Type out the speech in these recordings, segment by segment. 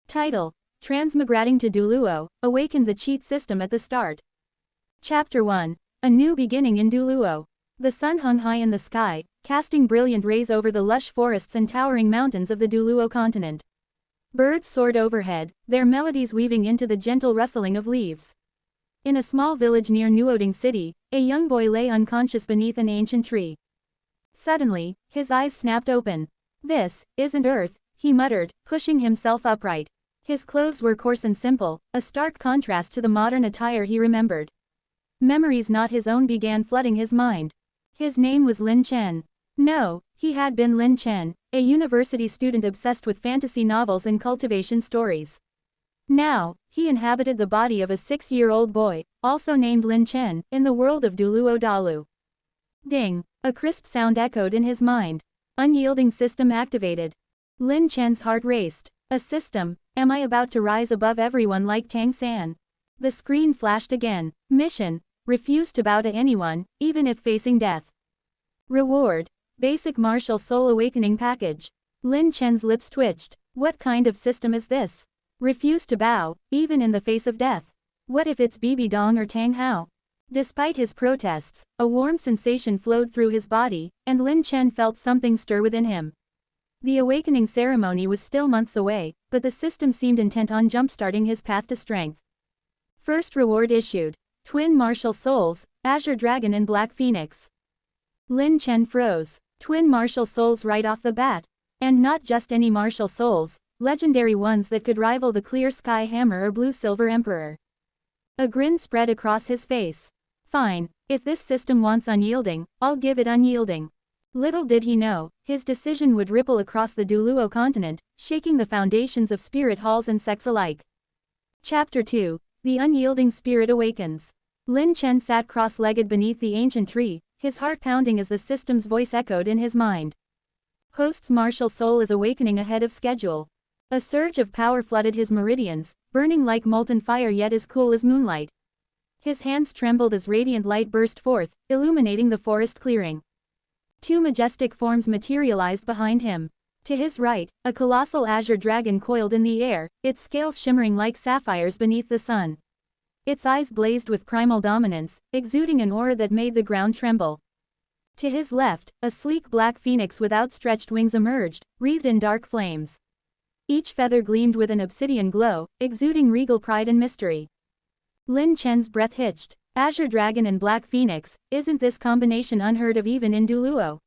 Title: Transmigrating to Douluo, awakened the cheat system at the start. Chapter 1. A new beginning in Douluo. The sun hung high in the sky, casting brilliant rays over the lush forests and towering mountains of the Douluo continent. Birds soared overhead, their melodies weaving into the gentle rustling of leaves. In a small village near Nuoding City, a young boy lay unconscious beneath an ancient tree. Suddenly, his eyes snapped open. "This isn't Earth," he muttered, pushing himself upright. His clothes were coarse and simple, a stark contrast to the modern attire he remembered. Memories not his own began flooding his mind. His name was Lin Chen. No, he had been Lin Chen, a university student obsessed with fantasy novels and cultivation stories. Now, he inhabited the body of a 6-year-old boy, also named Lin Chen, in the world of Douluo Dalu. Ding! A crisp sound echoed in his mind. Unyielding system activated. Lin Chen's heart raced. A system? Am I about to rise above everyone like Tang San? The screen flashed again. Mission: refuse to bow to anyone, even if facing death. Reward: basic martial soul awakening package. Lin Chen's lips twitched. What kind of system is this? Refuse to bow, even in the face of death. What if it's Bibi Dong or Tang Hao? Despite his protests, a warm sensation flowed through his body, and Lin Chen felt something stir within him. The awakening ceremony was still months away, but the system seemed intent on jumpstarting his path to strength. First reward issued: Twin Martial Souls, Azure Dragon and Black Phoenix. Lin Chen froze. Twin Martial Souls right off the bat. And not just any martial souls, legendary ones that could rival the Clear Sky Hammer or Blue Silver Emperor. A grin spread across his face. Fine, if this system wants unyielding, I'll give it unyielding. Little did he know, his decision would ripple across the Douluo continent, shaking the foundations of spirit halls and sects alike. Chapter 2. The Unyielding Spirit Awakens. Lin Chen sat cross-legged beneath the ancient tree, his heart pounding as the system's voice echoed in his mind. Host's martial soul is awakening ahead of schedule. A surge of power flooded his meridians, burning like molten fire yet as cool as moonlight. His hands trembled as radiant light burst forth, illuminating the forest clearing. Two majestic forms materialized behind him. To his right, a colossal azure dragon coiled in the air, its scales shimmering like sapphires beneath the sun. Its eyes blazed with primal dominance, exuding an aura that made the ground tremble. To his left, a sleek black phoenix with outstretched wings emerged, wreathed in dark flames. Each feather gleamed with an obsidian glow, exuding regal pride and mystery. Lin Chen's breath hitched. Azure Dragon and Black Phoenix, isn't this combination unheard of even in Douluo?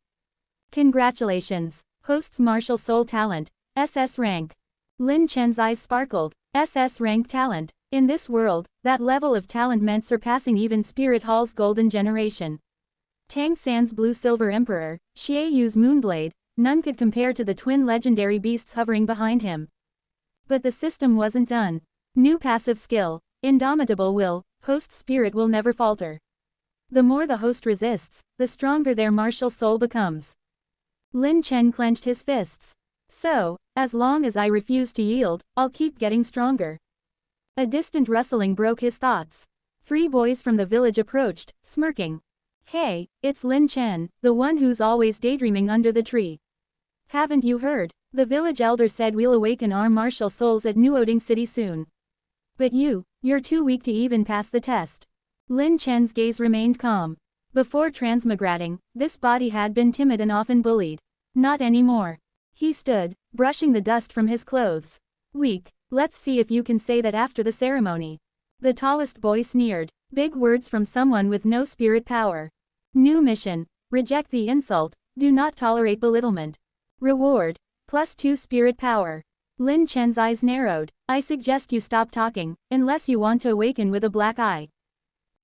Congratulations. Host's martial soul talent, SS rank. Lin Chen's eyes sparkled. SS rank talent. In this world, that level of talent meant surpassing even Spirit Hall's golden generation. Tang San's Blue Silver Emperor, Xie Yu's Moonblade, none could compare to the twin legendary beasts hovering behind him. But the system wasn't done. New passive skill, Indomitable Will. Host's spirit will never falter. The more the host resists, the stronger their martial soul becomes. Lin Chen clenched his fists. So, as long as I refuse to yield, I'll keep getting stronger. A distant rustling broke his thoughts. 3 boys from the village approached, smirking. Hey, it's Lin Chen, the one who's always daydreaming under the tree. Haven't you heard? The village elder said we'll awaken our martial souls at Nuoding City soon. But you're too weak to even pass the test. Lin Chen's gaze remained calm. Before transmigrating, this body had been timid and often bullied. Not anymore. He stood, brushing the dust from his clothes. Weak? Let's see if you can say that after the ceremony. The tallest boy sneered. Big words from someone with no spirit power. New mission: reject the insult, do not tolerate belittlement. Reward: +2 spirit power. Lin Chen's eyes narrowed. I suggest you stop talking, unless you want to awaken with a black eye.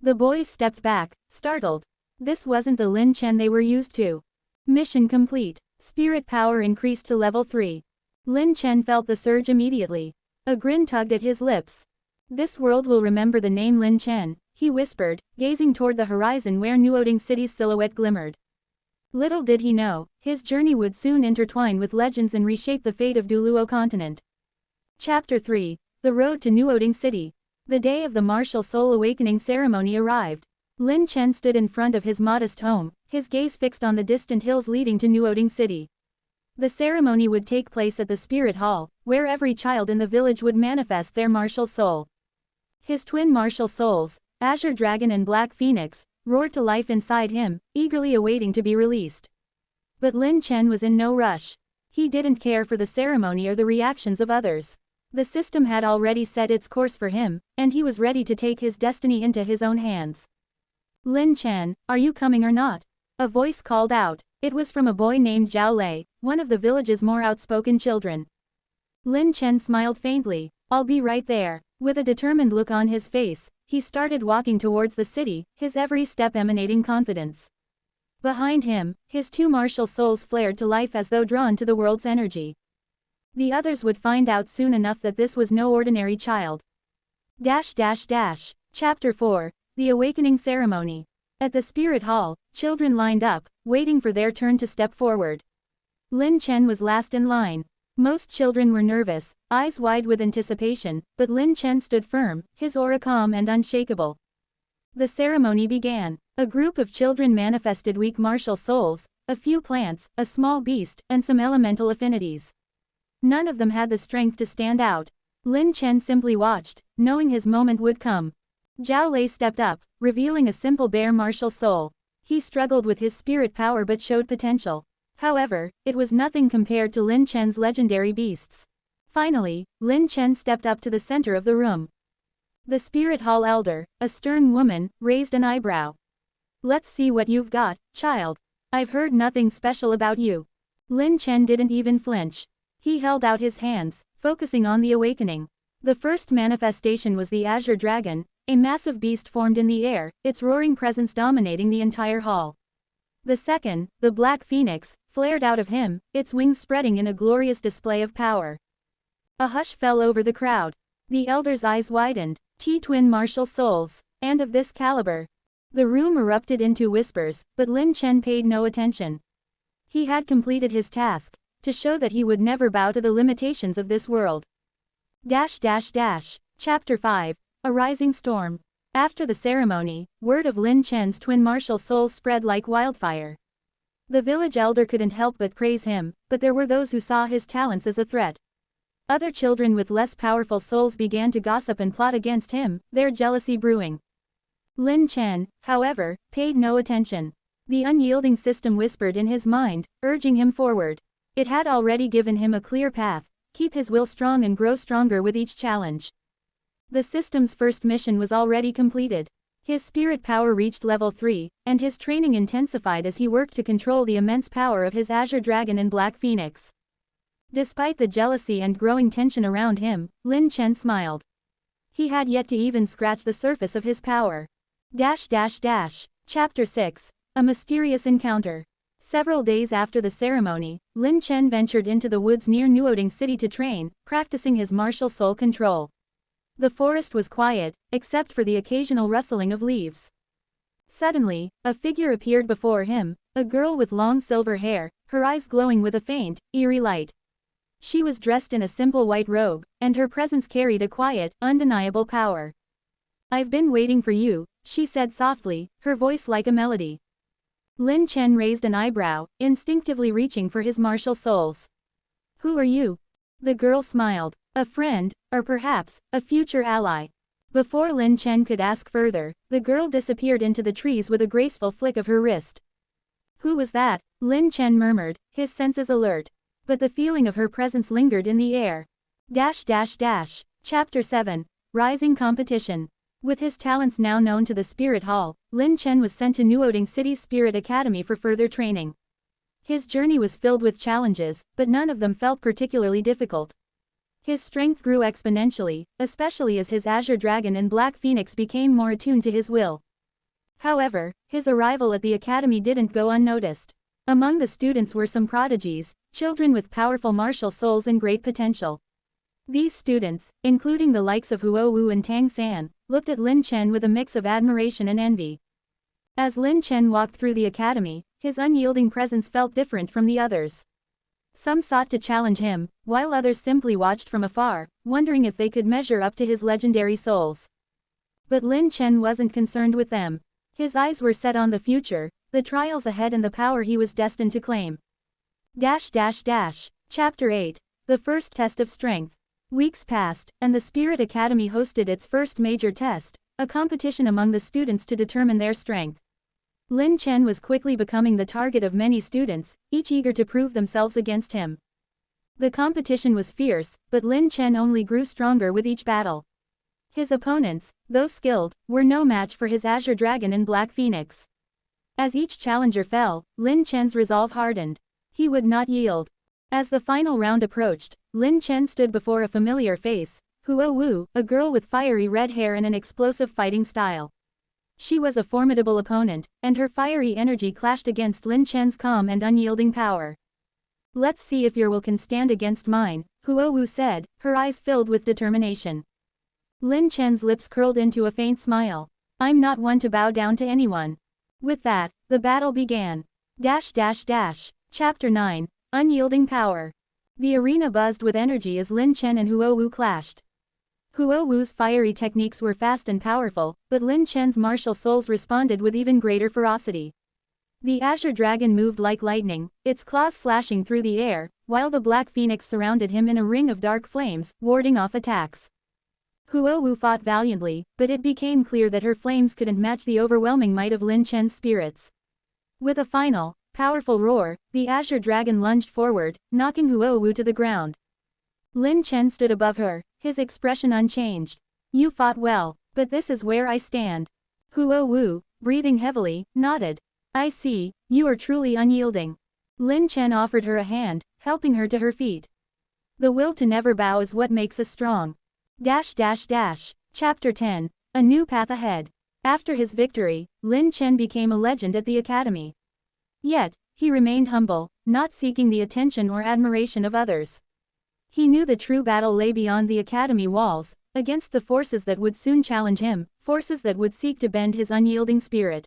The boys stepped back, startled. This wasn't the Lin Chen they were used to. Mission complete. Spirit power increased to level 3. Lin Chen felt the surge immediately. A grin tugged at his lips. This world will remember the name Lin Chen, he whispered, gazing toward the horizon where Nuoding City's silhouette glimmered. Little did he know, his journey would soon intertwine with legends and reshape the fate of Douluo continent. Chapter 3. The Road to Nuoding City. The day of the martial soul awakening ceremony arrived. Lin Chen stood in front of his modest home, his gaze fixed on the distant hills leading to Nuoding City. The ceremony would take place at the Spirit Hall, where every child in the village would manifest their martial soul. His twin martial souls, Azure Dragon and Black Phoenix, roared to life inside him, eagerly awaiting to be released. But Lin Chen was in no rush. He didn't care for the ceremony or the reactions of others. The system had already set its course for him, and he was ready to take his destiny into his own hands. Lin Chen, are you coming or not? A voice called out. It was from a boy named Zhao Lei, one of the village's more outspoken children. Lin Chen smiled faintly. I'll be right there. With a determined look on his face, he started walking towards the city, his every step emanating confidence. Behind him, his two martial souls flared to life as though drawn to the world's energy. The others would find out soon enough that this was no ordinary child. Chapter 4, The Awakening Ceremony. At the Spirit Hall, children lined up, waiting for their turn to step forward. Lin Chen was last in line. Most children were nervous, eyes wide with anticipation, but Lin Chen stood firm, his aura calm and unshakable. The ceremony began. A group of children manifested weak martial souls, a few plants, a small beast, and some elemental affinities. None of them had the strength to stand out. Lin Chen simply watched, knowing his moment would come. Zhao Lei stepped up, revealing a simple bear martial soul. He struggled with his spirit power but showed potential. However, it was nothing compared to Lin Chen's legendary beasts. Finally, Lin Chen stepped up to the center of the room. The Spirit Hall elder, a stern woman, raised an eyebrow. Let's see what you've got, child. I've heard nothing special about you. Lin Chen didn't even flinch. He held out his hands, focusing on the awakening. The first manifestation was the Azure Dragon, a massive beast formed in the air, its roaring presence dominating the entire hall. The second, the Black Phoenix, flared out of him, its wings spreading in a glorious display of power. A hush fell over the crowd. The elder's eyes widened. Twin martial souls, and of this caliber. The room erupted into whispers, but Lin Chen paid no attention. He had completed his task, to show that he would never bow to the limitations of this world. Chapter 5, A Rising Storm. After the ceremony, word of Lin Chen's twin martial souls spread like wildfire. The village elder couldn't help but praise him, but there were those who saw his talents as a threat. Other children with less powerful souls began to gossip and plot against him, their jealousy brewing. Lin Chen, however, paid no attention. The unyielding system whispered in his mind, urging him forward. It had already given him a clear path: keep his will strong and grow stronger with each challenge. The system's first mission was already completed. His spirit power reached level 3, and his training intensified as he worked to control the immense power of his Azure Dragon and Black Phoenix. Despite the jealousy and growing tension around him, Lin Chen smiled. He had yet to even scratch the surface of his power. Chapter 6, A Mysterious Encounter. Several days after the ceremony, Lin Chen ventured into the woods near Nuoding City to train, practicing his martial soul control. The forest was quiet, except for the occasional rustling of leaves. Suddenly, a figure appeared before him, a girl with long silver hair, her eyes glowing with a faint, eerie light. She was dressed in a simple white robe, and her presence carried a quiet, undeniable power. "I've been waiting for you," she said softly, her voice like a melody. Lin Chen raised an eyebrow, instinctively reaching for his martial souls. "Who are you?" The girl smiled. "A friend, or perhaps, a future ally." Before Lin Chen could ask further, the girl disappeared into the trees with a graceful flick of her wrist. "Who was that?" Lin Chen murmured, his senses alert. But the feeling of her presence lingered in the air. Chapter 7, Rising Competition. With his talents now known to the Spirit Hall, Lin Chen was sent to Nuoding City's Spirit Academy for further training. His journey was filled with challenges, but none of them felt particularly difficult. His strength grew exponentially, especially as his Azure Dragon and Black Phoenix became more attuned to his will. However, his arrival at the academy didn't go unnoticed. Among the students were some prodigies, children with powerful martial souls and great potential. These students, including the likes of Huo Wu and Tang San, looked at Lin Chen with a mix of admiration and envy. As Lin Chen walked through the academy, his unyielding presence felt different from the others. Some sought to challenge him, while others simply watched from afar, wondering if they could measure up to his legendary souls. But Lin Chen wasn't concerned with them. His eyes were set on the future, the trials ahead and the power he was destined to claim. Chapter 8, The first test of strength. Weeks passed, and the Spirit Academy hosted its first major test, a competition among the students to determine their strength. Lin Chen was quickly becoming the target of many students, each eager to prove themselves against him. The competition was fierce, but Lin Chen only grew stronger with each battle. His opponents, though skilled, were no match for his Azure Dragon and Black Phoenix. As each challenger fell, Lin Chen's resolve hardened. He would not yield. As the final round approached, Lin Chen stood before a familiar face, Huo Wu, a girl with fiery red hair and an explosive fighting style. She was a formidable opponent, and her fiery energy clashed against Lin Chen's calm and unyielding power. "Let's see if your will can stand against mine," Huo Wu said, her eyes filled with determination. Lin Chen's lips curled into a faint smile. "I'm not one to bow down to anyone." With that, the battle began. Chapter 9. Unyielding Power. The arena buzzed with energy as Lin Chen and Huo Wu clashed. Huo Wu's fiery techniques were fast and powerful, but Lin Chen's martial souls responded with even greater ferocity. The Azure Dragon moved like lightning, its claws slashing through the air, while the Black Phoenix surrounded him in a ring of dark flames, warding off attacks. Huo Wu fought valiantly, but it became clear that her flames couldn't match the overwhelming might of Lin Chen's spirits. With a final, powerful roar, the Azure Dragon lunged forward, knocking Huo Wu to the ground. Lin Chen stood above her, his expression unchanged. "You fought well, but this is where I stand." Huo Wu, breathing heavily, nodded. "I see, you are truly unyielding." Lin Chen offered her a hand, helping her to her feet. The will to never bow is what makes us strong. Chapter 10. A New Path Ahead. After his victory, Lin Chen became a legend at the academy. Yet, he remained humble, not seeking the attention or admiration of others. He knew the true battle lay beyond the academy walls, against the forces that would soon challenge him, forces that would seek to bend his unyielding spirit.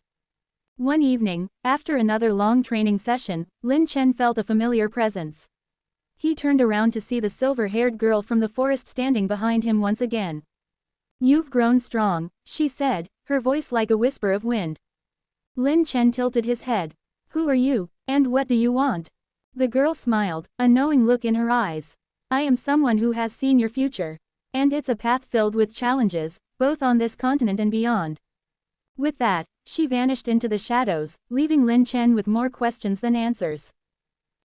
One evening, after another long training session, Lin Chen felt a familiar presence. He turned around to see the silver-haired girl from the forest standing behind him once again. "You've grown strong," she said, her voice like a whisper of wind. Lin Chen tilted his head. "Who are you, and what do you want?" The girl smiled, a knowing look in her eyes. "I am someone who has seen your future. And it's a path filled with challenges, both on this continent and beyond." With that, she vanished into the shadows, leaving Lin Chen with more questions than answers.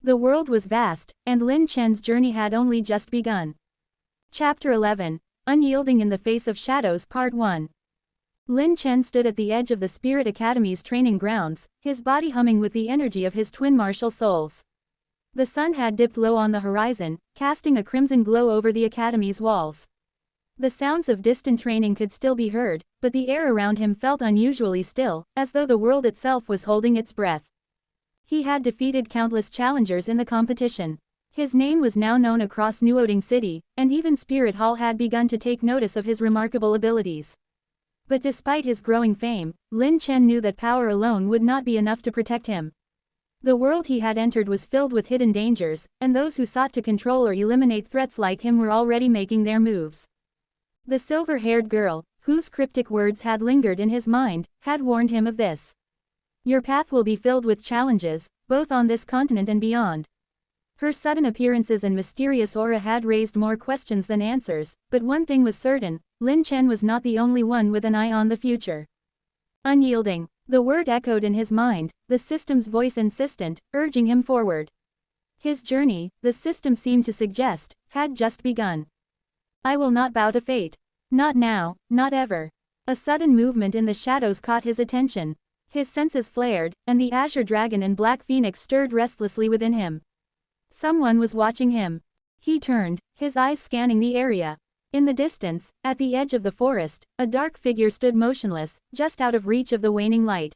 The world was vast, and Lin Chen's journey had only just begun. Chapter 11. Unyielding in the Face of Shadows Part 1. Lin Chen stood at the edge of the Spirit Academy's training grounds, his body humming with the energy of his twin martial souls. The sun had dipped low on the horizon, casting a crimson glow over the academy's walls. The sounds of distant training could still be heard, but the air around him felt unusually still, as though the world itself was holding its breath. He had defeated countless challengers in the competition. His name was now known across Nuoding City, and even Spirit Hall had begun to take notice of his remarkable abilities. But despite his growing fame, Lin Chen knew that power alone would not be enough to protect him. The world he had entered was filled with hidden dangers, and those who sought to control or eliminate threats like him were already making their moves. The silver-haired girl, whose cryptic words had lingered in his mind, had warned him of this. "Your path will be filled with challenges, both on this continent and beyond." Her sudden appearances and mysterious aura had raised more questions than answers, but one thing was certain, Lin Chen was not the only one with an eye on the future. Unyielding. The word echoed in his mind, the system's voice insistent, urging him forward. His journey, the system seemed to suggest, had just begun. "I will not bow to fate. Not now, not ever." A sudden movement in the shadows caught his attention. His senses flared, and the Azure Dragon and Black Phoenix stirred restlessly within him. Someone was watching him. He turned, his eyes scanning the area. In the distance, at the edge of the forest, a dark figure stood motionless, just out of reach of the waning light.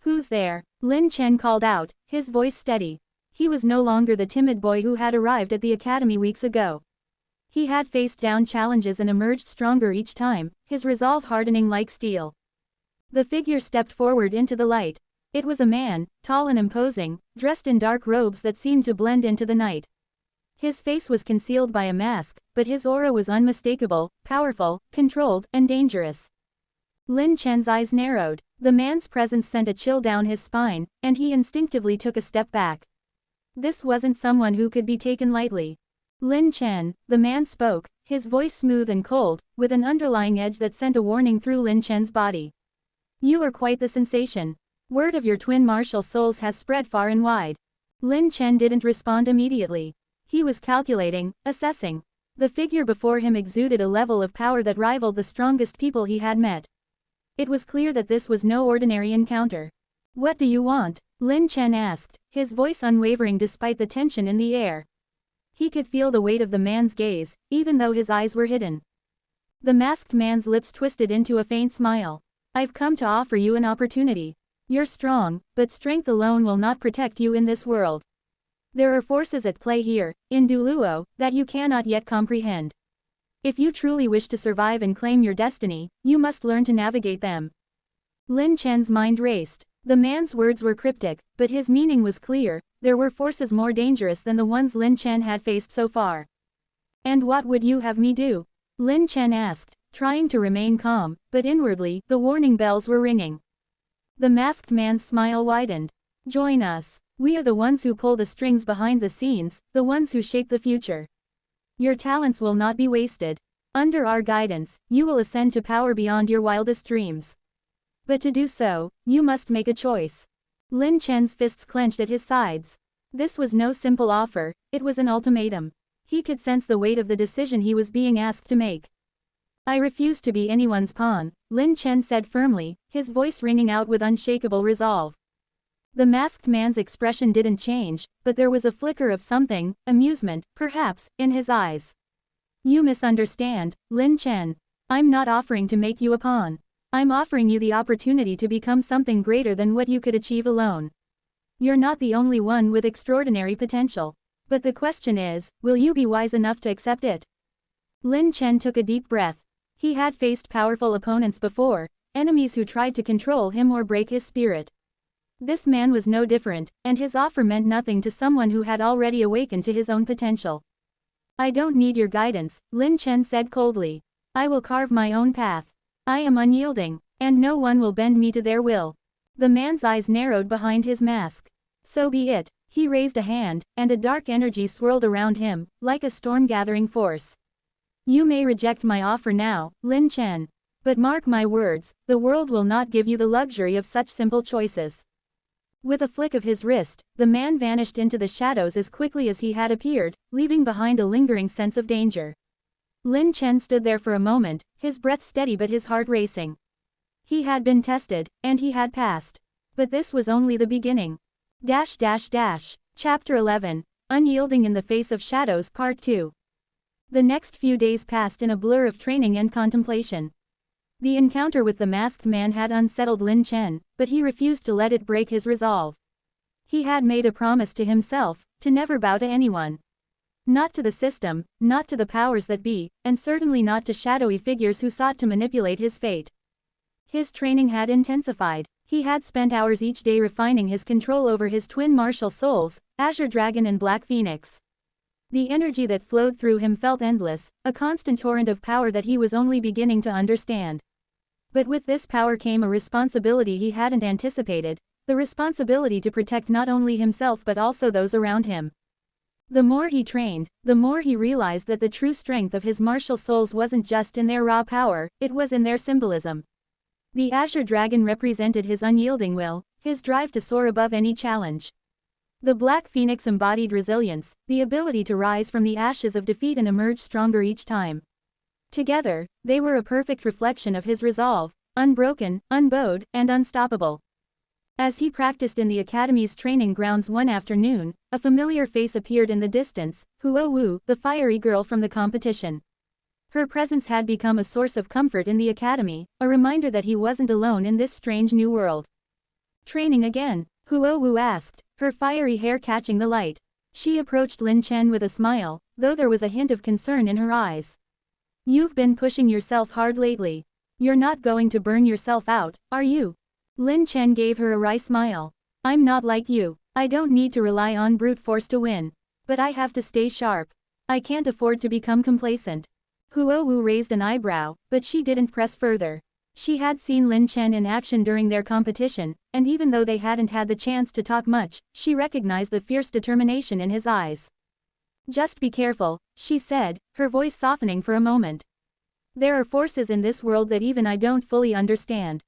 "Who's there?" Lin Chen called out, his voice steady. He was no longer the timid boy who had arrived at the academy weeks ago. He had faced down challenges and emerged stronger each time, his resolve hardening like steel. The figure stepped forward into the light. It was a man, tall and imposing, dressed in dark robes that seemed to blend into the night. His face was concealed by a mask, but his aura was unmistakable, powerful, controlled, and dangerous. Lin Chen's eyes narrowed. The man's presence sent a chill down his spine, and he instinctively took a step back. This wasn't someone who could be taken lightly. Lin Chen, the man spoke, his voice smooth and cold, with an underlying edge that sent a warning through Lin Chen's body. You are quite the sensation. Word of your twin martial souls has spread far and wide. Lin Chen didn't respond immediately. He was calculating, assessing. The figure before him exuded a level of power that rivaled the strongest people he had met. It was clear that this was no ordinary encounter. What do you want? Lin Chen asked, his voice unwavering despite the tension in the air. He could feel the weight of the man's gaze, even though his eyes were hidden. The masked man's lips twisted into a faint smile. I've come to offer you an opportunity. You're strong, but strength alone will not protect you in this world. There are forces at play here, in Douluo, that you cannot yet comprehend. If you truly wish to survive and claim your destiny, you must learn to navigate them. Lin Chen's mind raced. The man's words were cryptic, but his meaning was clear. There were forces more dangerous than the ones Lin Chen had faced so far. And what would you have me do? Lin Chen asked, trying to remain calm, but inwardly, the warning bells were ringing. The masked man's smile widened. Join us. We are the ones who pull the strings behind the scenes, the ones who shape the future. Your talents will not be wasted. Under our guidance, you will ascend to power beyond your wildest dreams. But to do so, you must make a choice. Lin Chen's fists clenched at his sides. This was no simple offer, it was an ultimatum. He could sense the weight of the decision he was being asked to make. I refuse to be anyone's pawn, Lin Chen said firmly, his voice ringing out with unshakable resolve. The masked man's expression didn't change, but there was a flicker of something, amusement, perhaps, in his eyes. You misunderstand, Lin Chen. I'm not offering to make you a pawn. I'm offering you the opportunity to become something greater than what you could achieve alone. You're not the only one with extraordinary potential. But the question is, will you be wise enough to accept it? Lin Chen took a deep breath. He had faced powerful opponents before, enemies who tried to control him or break his spirit. This man was no different, and his offer meant nothing to someone who had already awakened to his own potential. I don't need your guidance, Lin Chen said coldly. I will carve my own path. I am unyielding, and no one will bend me to their will. The man's eyes narrowed behind his mask. So be it. He raised a hand, and a dark energy swirled around him, like a storm-gathering force. You may reject my offer now, Lin Chen. But mark my words, the world will not give you the luxury of such simple choices. With a flick of his wrist, the man vanished into the shadows as quickly as he had appeared, leaving behind a lingering sense of danger. Lin Chen stood there for a moment, his breath steady but his heart racing. He had been tested, and he had passed. But this was only the beginning. Chapter 11, Unyielding in the Face of Shadows Part 2. The next few days passed in a blur of training and contemplation. The encounter with the masked man had unsettled Lin Chen, but he refused to let it break his resolve. He had made a promise to himself, to never bow to anyone. Not to the system, not to the powers that be, and certainly not to shadowy figures who sought to manipulate his fate. His training had intensified. He had spent hours each day refining his control over his twin martial souls, Azure Dragon and Black Phoenix. The energy that flowed through him felt endless, a constant torrent of power that he was only beginning to understand. But with this power came a responsibility he hadn't anticipated, the responsibility to protect not only himself but also those around him. The more he trained, the more he realized that the true strength of his martial souls wasn't just in their raw power, it was in their symbolism. The Azure Dragon represented his unyielding will, his drive to soar above any challenge. The Black Phoenix embodied resilience, the ability to rise from the ashes of defeat and emerge stronger each time. Together, they were a perfect reflection of his resolve, unbroken, unbowed, and unstoppable. As he practiced in the Academy's training grounds one afternoon, a familiar face appeared in the distance, Huo Wu, the fiery girl from the competition. Her presence had become a source of comfort in the Academy, a reminder that he wasn't alone in this strange new world. Training again? Huo Wu asked, her fiery hair catching the light. She approached Lin Chen with a smile, though there was a hint of concern in her eyes. You've been pushing yourself hard lately. You're not going to burn yourself out, are you? Lin Chen gave her a wry smile. I'm not like you. I don't need to rely on brute force to win. But I have to stay sharp. I can't afford to become complacent. Huo Wu raised an eyebrow, but she didn't press further. She had seen Lin Chen in action during their competition, and even though they hadn't had the chance to talk much, she recognized the fierce determination in his eyes. Just be careful, she said, her voice softening for a moment. There are forces in this world that even I don't fully understand.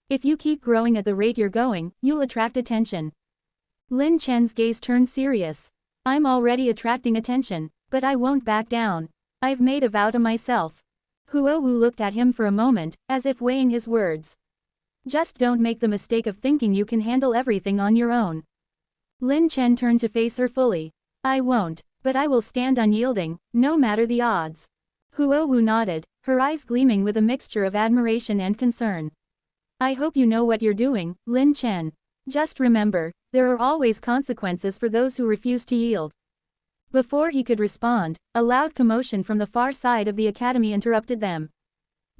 If you keep growing at the rate you're going, you'll attract attention. Lin Chen's gaze turned serious. I'm already attracting attention, but I won't back down. I've made a vow to myself. Huo Wu looked at him for a moment, as if weighing his words. Just don't make the mistake of thinking you can handle everything on your own. Lin Chen turned to face her fully. I won't, but I will stand unyielding, no matter the odds. Huo Wu nodded, her eyes gleaming with a mixture of admiration and concern. I hope you know what you're doing, Lin Chen. Just remember, there are always consequences for those who refuse to yield. Before he could respond, a loud commotion from the far side of the academy interrupted them.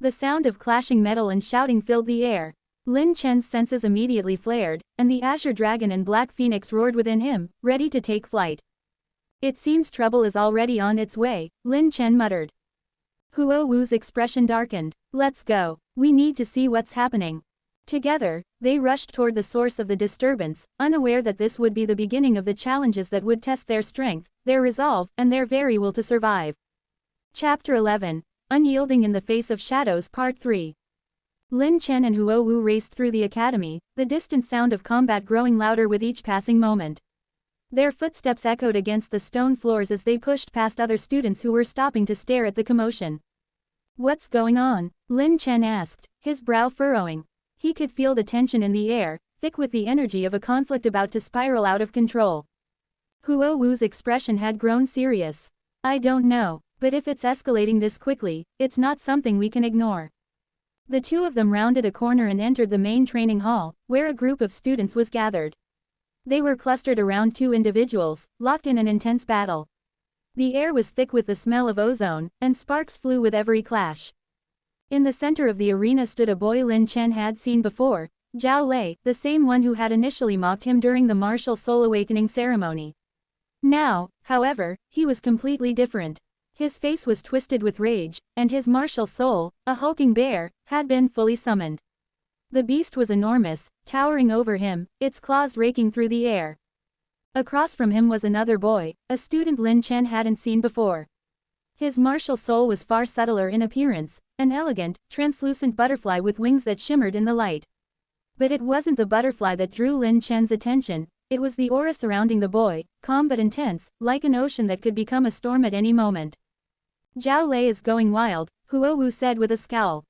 The sound of clashing metal and shouting filled the air. Lin Chen's senses immediately flared, and the Azure Dragon and Black Phoenix roared within him, ready to take flight. It seems trouble is already on its way, Lin Chen muttered. Huo Wu's expression darkened. Let's go. We need to see what's happening. Together, they rushed toward the source of the disturbance, unaware that this would be the beginning of the challenges that would test their strength, their resolve, and their very will to survive. Chapter 11. Unyielding in the Face of Shadows Part 3. Lin Chen and Huo Wu raced through the academy, the distant sound of combat growing louder with each passing moment. Their footsteps echoed against the stone floors as they pushed past other students who were stopping to stare at the commotion. What's going on? Lin Chen asked, his brow furrowing. He could feel the tension in the air, thick with the energy of a conflict about to spiral out of control. Huo Wu's expression had grown serious. I don't know, but if it's escalating this quickly, it's not something we can ignore. The two of them rounded a corner and entered the main training hall, where a group of students was gathered. They were clustered around two individuals, locked in an intense battle. The air was thick with the smell of ozone, and sparks flew with every clash. In the center of the arena stood a boy Lin Chen had seen before, Zhao Lei, the same one who had initially mocked him during the martial soul awakening ceremony. Now, however, he was completely different. His face was twisted with rage, and his martial soul, a hulking bear, had been fully summoned. The beast was enormous, towering over him, its claws raking through the air. Across from him was another boy, a student Lin Chen hadn't seen before. His martial soul was far subtler in appearance, an elegant, translucent butterfly with wings that shimmered in the light. But it wasn't the butterfly that drew Lin Chen's attention, it was the aura surrounding the boy, calm but intense, like an ocean that could become a storm at any moment. Zhao Lei is going wild, Huo Wu said with a scowl.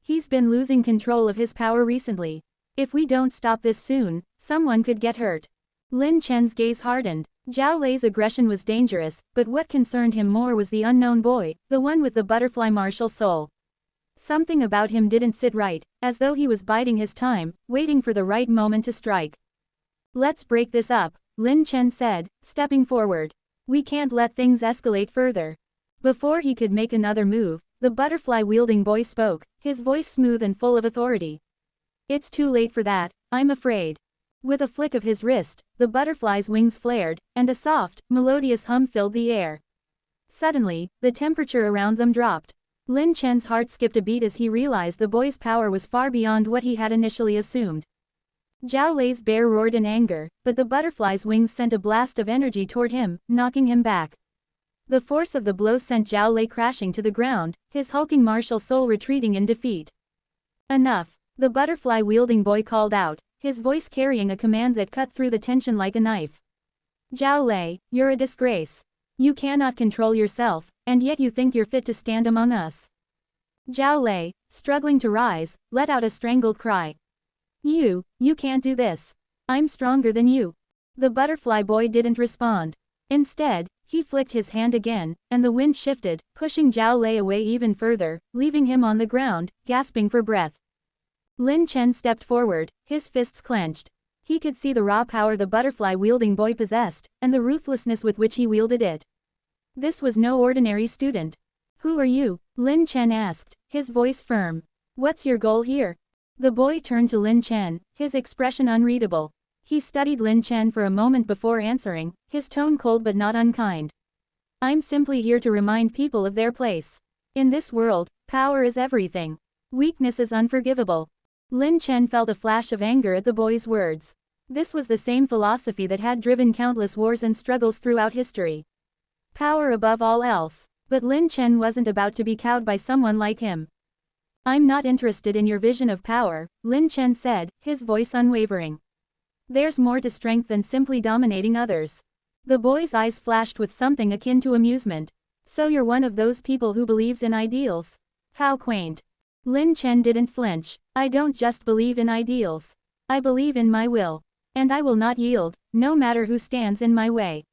He's been losing control of his power recently. If we don't stop this soon, someone could get hurt. Lin Chen's gaze hardened. Zhao Lei's aggression was dangerous, but what concerned him more was the unknown boy, the one with the butterfly martial soul. Something about him didn't sit right, as though he was biding his time, waiting for the right moment to strike. Let's break this up, Lin Chen said, stepping forward. We can't let things escalate further. Before he could make another move, the butterfly-wielding boy spoke, his voice smooth and full of authority. It's too late for that, I'm afraid. With a flick of his wrist, the butterfly's wings flared, and a soft, melodious hum filled the air. Suddenly, the temperature around them dropped. Lin Chen's heart skipped a beat as he realized the boy's power was far beyond what he had initially assumed. Zhao Lei's bear roared in anger, but the butterfly's wings sent a blast of energy toward him, knocking him back. The force of the blow sent Zhao Lei crashing to the ground, his hulking martial soul retreating in defeat. Enough, the butterfly-wielding boy called out, his voice carrying a command that cut through the tension like a knife. Zhao Lei, you're a disgrace. You cannot control yourself, and yet you think you're fit to stand among us. Zhao Lei, struggling to rise, let out a strangled cry. You can't do this. I'm stronger than you. The butterfly boy didn't respond. Instead, he flicked his hand again, and the wind shifted, pushing Zhao Lei away even further, leaving him on the ground, gasping for breath. Lin Chen stepped forward, his fists clenched. He could see the raw power the butterfly-wielding boy possessed, and the ruthlessness with which he wielded it. This was no ordinary student. Who are you? Lin Chen asked, his voice firm. What's your goal here? The boy turned to Lin Chen, his expression unreadable. He studied Lin Chen for a moment before answering, his tone cold but not unkind. I'm simply here to remind people of their place. In this world, power is everything. Weakness is unforgivable. Lin Chen felt a flash of anger at the boy's words. This was the same philosophy that had driven countless wars and struggles throughout history. Power above all else. But Lin Chen wasn't about to be cowed by someone like him. I'm not interested in your vision of power, Lin Chen said, his voice unwavering. There's more to strength than simply dominating others. The boy's eyes flashed with something akin to amusement. So you're one of those people who believes in ideals? How quaint. Lin Chen didn't flinch. I don't just believe in ideals. I believe in my will. And I will not yield, no matter who stands in my way.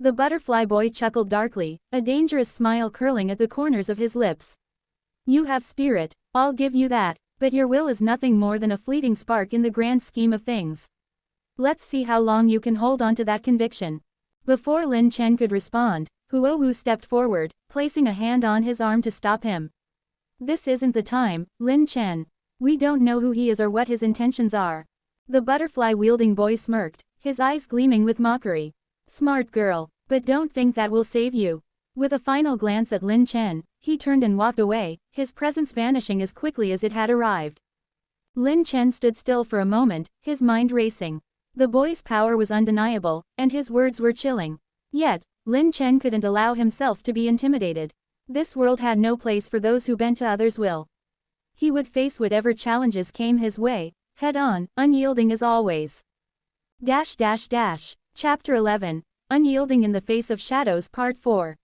The butterfly boy chuckled darkly, a dangerous smile curling at the corners of his lips. You have spirit, I'll give you that, but your will is nothing more than a fleeting spark in the grand scheme of things. Let's see how long you can hold on to that conviction. Before Lin Chen could respond, Huo Wu stepped forward, placing a hand on his arm to stop him. This isn't the time, Lin Chen. We don't know who he is or what his intentions are. The butterfly-wielding boy smirked, his eyes gleaming with mockery. Smart girl, but don't think that will save you. With a final glance at Lin Chen, he turned and walked away, his presence vanishing as quickly as it had arrived. Lin Chen stood still for a moment, his mind racing. The boy's power was undeniable, and his words were chilling. Yet, Lin Chen couldn't allow himself to be intimidated. This world had no place for those who bent to others' will. He would face whatever challenges came his way, head on, unyielding as always. Chapter 11, Unyielding in the Face of Shadows Part 4.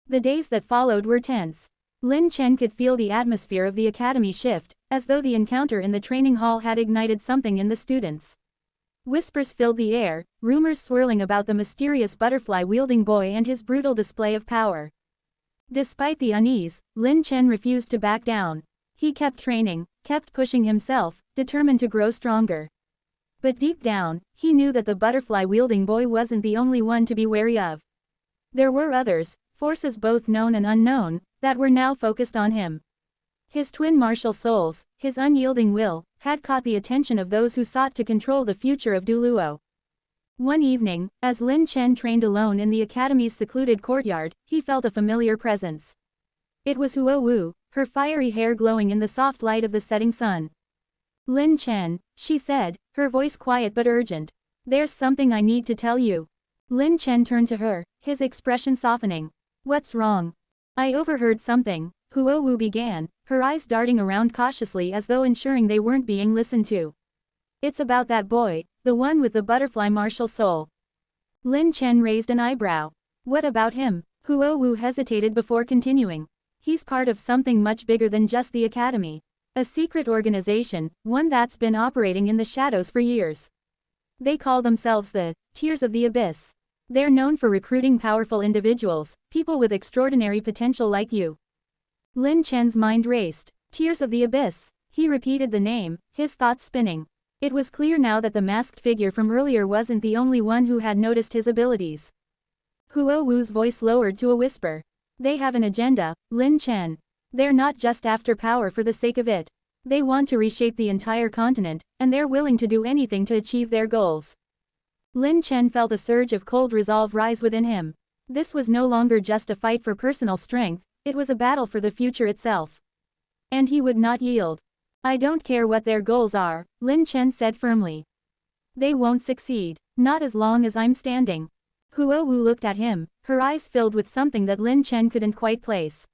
The days that followed were tense. Lin Chen could feel the atmosphere of the academy shift, as though the encounter in the training hall had ignited something in the students. Whispers filled the air, rumors swirling about the mysterious butterfly-wielding boy and his brutal display of power. Despite the unease, Lin Chen refused to back down. He kept training, kept pushing himself, determined to grow stronger. But deep down, he knew that the butterfly-wielding boy wasn't the only one to be wary of. There were others, forces both known and unknown, that were now focused on him. His twin martial souls, his unyielding will, had caught the attention of those who sought to control the future of Douluo. One evening, as Lin Chen trained alone in the academy's secluded courtyard, he felt a familiar presence. It was Huo Wu, her fiery hair glowing in the soft light of the setting sun. Lin Chen, she said, her voice quiet but urgent. There's something I need to tell you. Lin Chen turned to her, his expression softening. What's wrong? I overheard something, Huo Wu began, her eyes darting around cautiously as though ensuring they weren't being listened to. It's about that boy, the one with the butterfly martial soul. Lin Chen raised an eyebrow. What about him? Huo Wu hesitated before continuing. He's part of something much bigger than just the academy. A secret organization, one that's been operating in the shadows for years. They call themselves the Tears of the Abyss. They're known for recruiting powerful individuals, people with extraordinary potential like you. Lin Chen's mind raced. Tears of the Abyss. He repeated the name, his thoughts spinning. It was clear now that the masked figure from earlier wasn't the only one who had noticed his abilities. Huo Wu's voice lowered to a whisper. They have an agenda, Lin Chen. They're not just after power for the sake of it. They want to reshape the entire continent, and they're willing to do anything to achieve their goals. Lin Chen felt a surge of cold resolve rise within him. This was no longer just a fight for personal strength, it was a battle for the future itself. And he would not yield. I don't care what their goals are, Lin Chen said firmly. They won't succeed, not as long as I'm standing. Huo Wu looked at him, her eyes filled with something that Lin Chen couldn't quite place.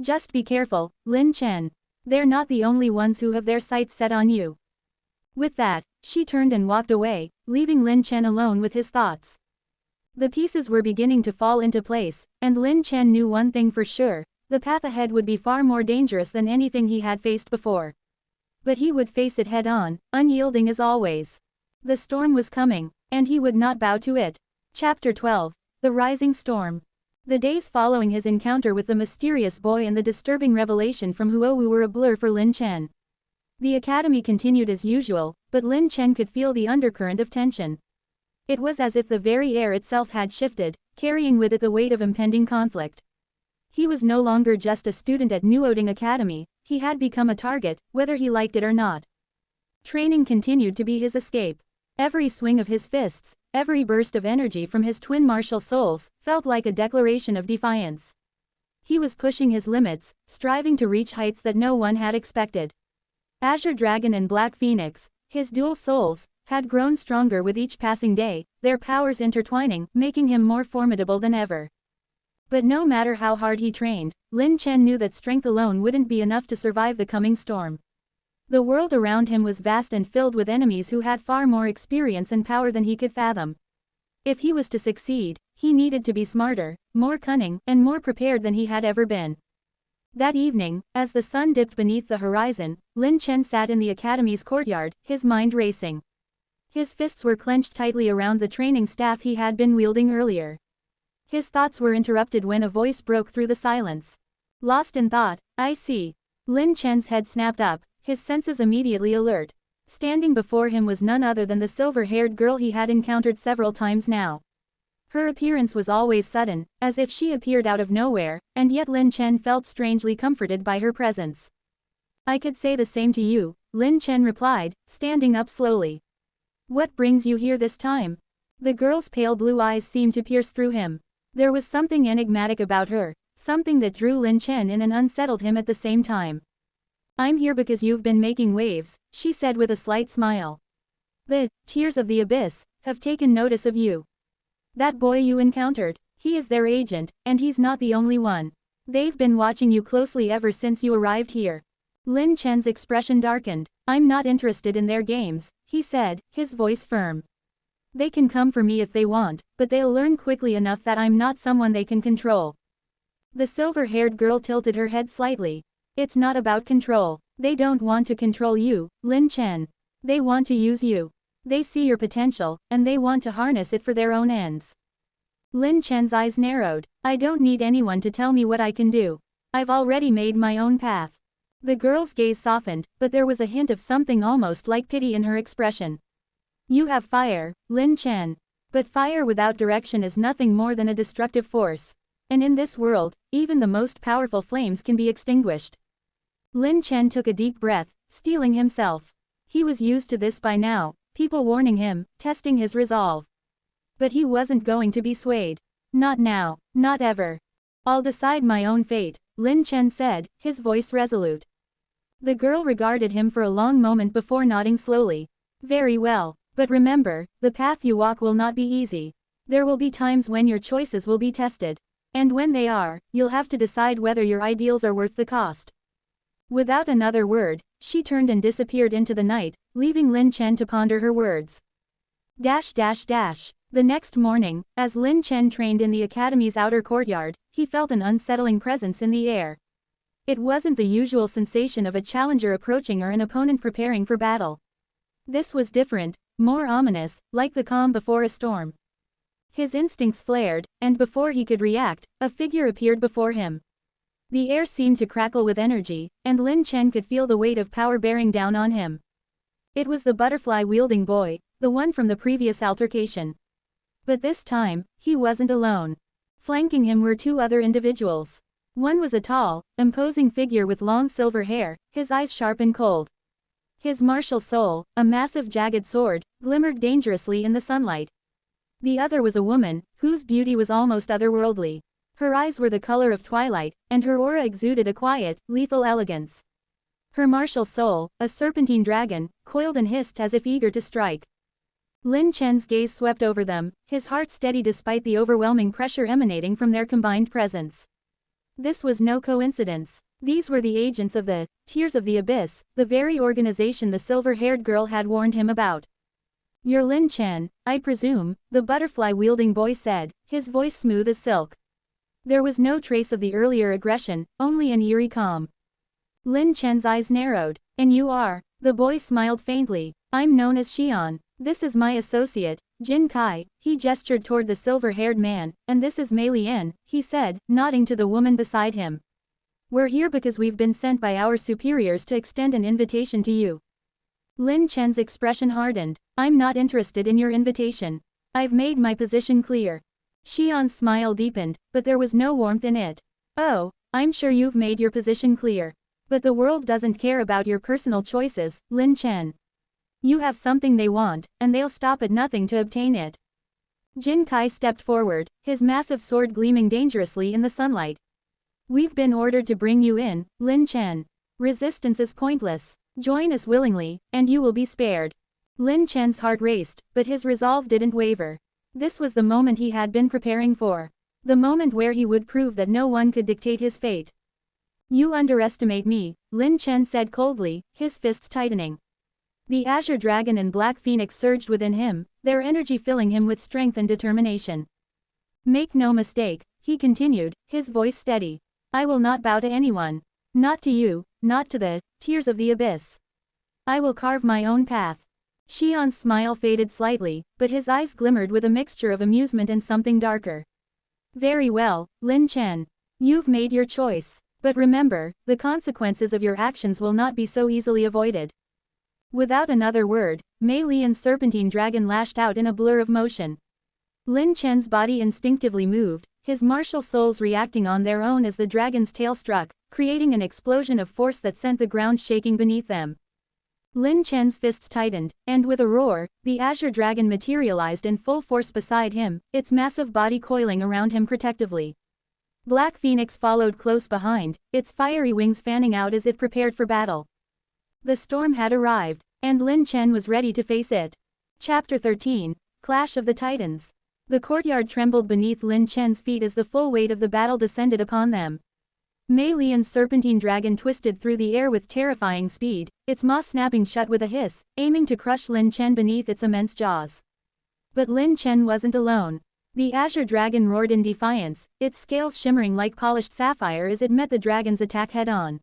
Just be careful, Lin Chen. They're not the only ones who have their sights set on you. With that, she turned and walked away, leaving Lin Chen alone with his thoughts. The pieces were beginning to fall into place, and Lin Chen knew one thing for sure, the path ahead would be far more dangerous than anything he had faced before. But he would face it head-on, unyielding as always. The storm was coming, and he would not bow to it. Chapter 12, The Rising Storm. The days following his encounter with the mysterious boy and the disturbing revelation from Huo Wu were a blur for Lin Chen. The academy continued as usual, but Lin Chen could feel the undercurrent of tension. It was as if the very air itself had shifted, carrying with it the weight of impending conflict. He was no longer just a student at Nuoding Academy, he had become a target, whether he liked it or not. Training continued to be his escape. Every swing of his fists, every burst of energy from his twin martial souls, felt like a declaration of defiance. He was pushing his limits, striving to reach heights that no one had expected. Azure Dragon and Black Phoenix, his dual souls, had grown stronger with each passing day, their powers intertwining, making him more formidable than ever. But no matter how hard he trained, Lin Chen knew that strength alone wouldn't be enough to survive the coming storm. The world around him was vast and filled with enemies who had far more experience and power than he could fathom. If he was to succeed, he needed to be smarter, more cunning, and more prepared than he had ever been. That evening, as the sun dipped beneath the horizon, Lin Chen sat in the academy's courtyard, his mind racing. His fists were clenched tightly around the training staff he had been wielding earlier. His thoughts were interrupted when a voice broke through the silence. Lost in thought, I see. Lin Chen's head snapped up, his senses immediately alert. Standing before him was none other than the silver-haired girl he had encountered several times now. Her appearance was always sudden, as if she appeared out of nowhere, and yet Lin Chen felt strangely comforted by her presence. I could say the same to you, Lin Chen replied, standing up slowly. What brings you here this time? The girl's pale blue eyes seemed to pierce through him. There was something enigmatic about her, something that drew Lin Chen in and unsettled him at the same time. I'm here because you've been making waves, she said with a slight smile. The Tears of the Abyss have taken notice of you. That boy you encountered, he is their agent, and he's not the only one. They've been watching you closely ever since you arrived here. Lin Chen's expression darkened. I'm not interested in their games, he said, his voice firm. They can come for me if they want, but they'll learn quickly enough that I'm not someone they can control. The silver-haired girl tilted her head slightly. It's not about control. They don't want to control you, Lin Chen. They want to use you. They see your potential, and they want to harness it for their own ends. Lin Chen's eyes narrowed. I don't need anyone to tell me what I can do. I've already made my own path. The girl's gaze softened, but there was a hint of something almost like pity in her expression. You have fire, Lin Chen. But fire without direction is nothing more than a destructive force. And in this world, even the most powerful flames can be extinguished. Lin Chen took a deep breath, steeling himself. He was used to this by now, people warning him, testing his resolve. But he wasn't going to be swayed. Not now, not ever. I'll decide my own fate, Lin Chen said, his voice resolute. The girl regarded him for a long moment before nodding slowly. Very well, but remember, the path you walk will not be easy. There will be times when your choices will be tested. And when they are, you'll have to decide whether your ideals are worth the cost. Without another word, she turned and disappeared into the night, leaving Lin Chen to ponder her words. The next morning, as Lin Chen trained in the academy's outer courtyard, he felt an unsettling presence in the air. It wasn't the usual sensation of a challenger approaching or an opponent preparing for battle. This was different, more ominous, like the calm before a storm. His instincts flared, and before he could react, a figure appeared before him. The air seemed to crackle with energy, and Lin Chen could feel the weight of power bearing down on him. It was the butterfly-wielding boy, the one from the previous altercation. But this time, he wasn't alone. Flanking him were two other individuals. One was a tall, imposing figure with long silver hair, his eyes sharp and cold. His martial soul, a massive jagged sword, glimmered dangerously in the sunlight. The other was a woman, whose beauty was almost otherworldly. Her eyes were the color of twilight, and her aura exuded a quiet, lethal elegance. Her martial soul, a serpentine dragon, coiled and hissed as if eager to strike. Lin Chen's gaze swept over them, his heart steady despite the overwhelming pressure emanating from their combined presence. This was no coincidence. These were the agents of the Tears of the Abyss, the very organization the silver-haired girl had warned him about. You're Lin Chen, I presume, the butterfly-wielding boy said, his voice smooth as silk. There was no trace of the earlier aggression, only an eerie calm. Lin Chen's eyes narrowed. And you are? The boy smiled faintly. I'm known as Xian. This is my associate, Jin Kai, he gestured toward the silver-haired man, and this is Mei Lian, he said, nodding to the woman beside him. We're here because we've been sent by our superiors to extend an invitation to you. Lin Chen's expression hardened. I'm not interested in your invitation. I've made my position clear. Xian's smile deepened, but there was no warmth in it. Oh, I'm sure you've made your position clear. But the world doesn't care about your personal choices, Lin Chen. You have something they want, and they'll stop at nothing to obtain it. Jin Kai stepped forward, his massive sword gleaming dangerously in the sunlight. We've been ordered to bring you in, Lin Chen. Resistance is pointless. Join us willingly, and you will be spared. Lin Chen's heart raced, but his resolve didn't waver. This was the moment he had been preparing for. The moment where he would prove that no one could dictate his fate. You underestimate me, Lin Chen said coldly, his fists tightening. The Azure Dragon and Black Phoenix surged within him, their energy filling him with strength and determination. Make no mistake, he continued, his voice steady. I will not bow to anyone. Not to you, not to the tears of the abyss. I will carve my own path. Xian's smile faded slightly, but his eyes glimmered with a mixture of amusement and something darker. Very well, Lin Chen. You've made your choice. But remember, the consequences of your actions will not be so easily avoided. Without another word, Mei Lian's serpentine dragon lashed out in a blur of motion. Lin Chen's body instinctively moved, his martial souls reacting on their own as the dragon's tail struck, creating an explosion of force that sent the ground shaking beneath them. Lin Chen's fists tightened, and with a roar, the Azure Dragon materialized in full force beside him, its massive body coiling around him protectively. Black Phoenix followed close behind, its fiery wings fanning out as it prepared for battle. The storm had arrived, and Lin Chen was ready to face it. Chapter 13, Clash of the Titans. The courtyard trembled beneath Lin Chen's feet as the full weight of the battle descended upon them. Mei Lian's serpentine dragon twisted through the air with terrifying speed, its maw snapping shut with a hiss, aiming to crush Lin Chen beneath its immense jaws. But Lin Chen wasn't alone. The Azure Dragon roared in defiance, its scales shimmering like polished sapphire as it met the dragon's attack head-on.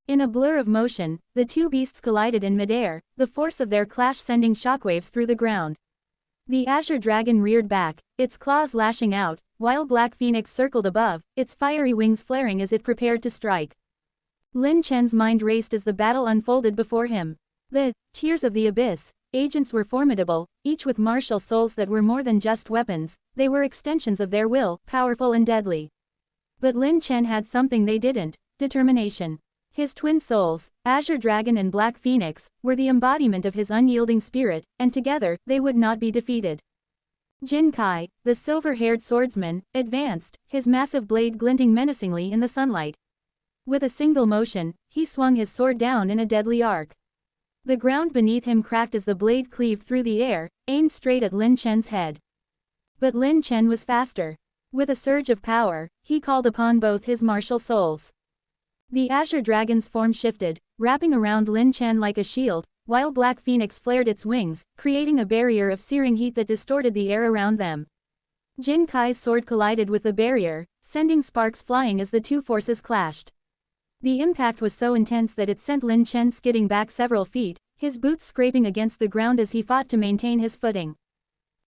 In a blur of motion, the two beasts collided in midair, the force of their clash sending shockwaves through the ground. The Azure Dragon reared back, its claws lashing out, while Black Phoenix circled above, its fiery wings flaring as it prepared to strike. Lin Chen's mind raced as the battle unfolded before him. The tears of the abyss agents were formidable, each with martial souls that were more than just weapons, they were extensions of their will, powerful and deadly. But Lin Chen had something they didn't: determination. His twin souls, Azure Dragon and Black Phoenix, were the embodiment of his unyielding spirit, and together, they would not be defeated. Jin Kai, the silver-haired swordsman, advanced, his massive blade glinting menacingly in the sunlight. With a single motion, he swung his sword down in a deadly arc. The ground beneath him cracked as the blade cleaved through the air, aimed straight at Lin Chen's head. But Lin Chen was faster. With a surge of power, he called upon both his martial souls. The Azure Dragon's form shifted, wrapping around Lin Chen like a shield, while Black Phoenix flared its wings, creating a barrier of searing heat that distorted the air around them. Jin Kai's sword collided with the barrier, sending sparks flying as the two forces clashed. The impact was so intense that it sent Lin Chen skidding back several feet, his boots scraping against the ground as he fought to maintain his footing.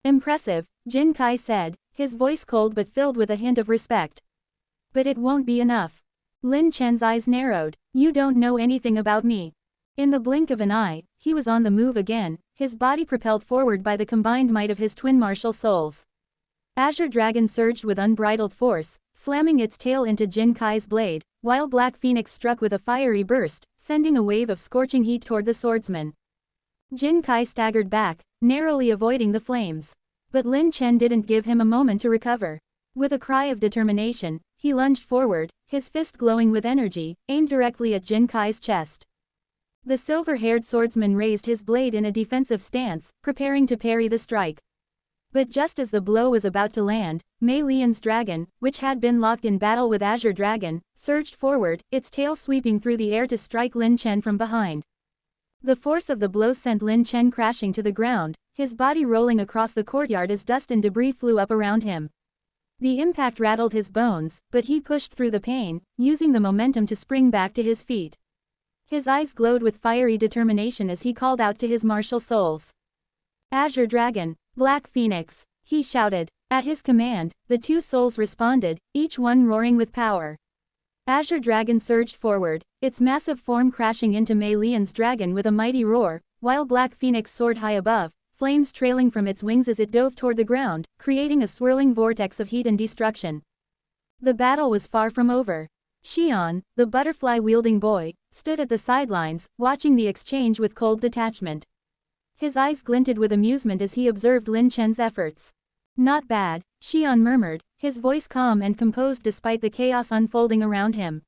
Impressive, Jin Kai said, his voice cold but filled with a hint of respect. But it won't be enough. Lin Chen's eyes narrowed. You don't know anything about me. In the blink of an eye, he was on the move again, his body propelled forward by the combined might of his twin martial souls. Azure Dragon surged with unbridled force, slamming its tail into Jin Kai's blade, while Black Phoenix struck with a fiery burst, sending a wave of scorching heat toward the swordsman. Jin Kai staggered back, narrowly avoiding the flames. But Lin Chen didn't give him a moment to recover. With a cry of determination, he lunged forward, his fist glowing with energy, aimed directly at Jin Kai's chest. The silver-haired swordsman raised his blade in a defensive stance, preparing to parry the strike. But just as the blow was about to land, Mei Lian's dragon, which had been locked in battle with Azure Dragon, surged forward, its tail sweeping through the air to strike Lin Chen from behind. The force of the blow sent Lin Chen crashing to the ground, his body rolling across the courtyard as dust and debris flew up around him. The impact rattled his bones, but he pushed through the pain, using the momentum to spring back to his feet. His eyes glowed with fiery determination as he called out to his martial souls. Azure Dragon, Black Phoenix, he shouted. At his command, the two souls responded, each one roaring with power. Azure Dragon surged forward, its massive form crashing into Mei Lian's dragon with a mighty roar, while Black Phoenix soared high above, flames trailing from its wings as it dove toward the ground, creating a swirling vortex of heat and destruction. The battle was far from over. Xian, the butterfly-wielding boy, stood at the sidelines, watching the exchange with cold detachment. His eyes glinted with amusement as he observed Lin Chen's efforts. Not bad, Xian murmured, his voice calm and composed despite the chaos unfolding around him.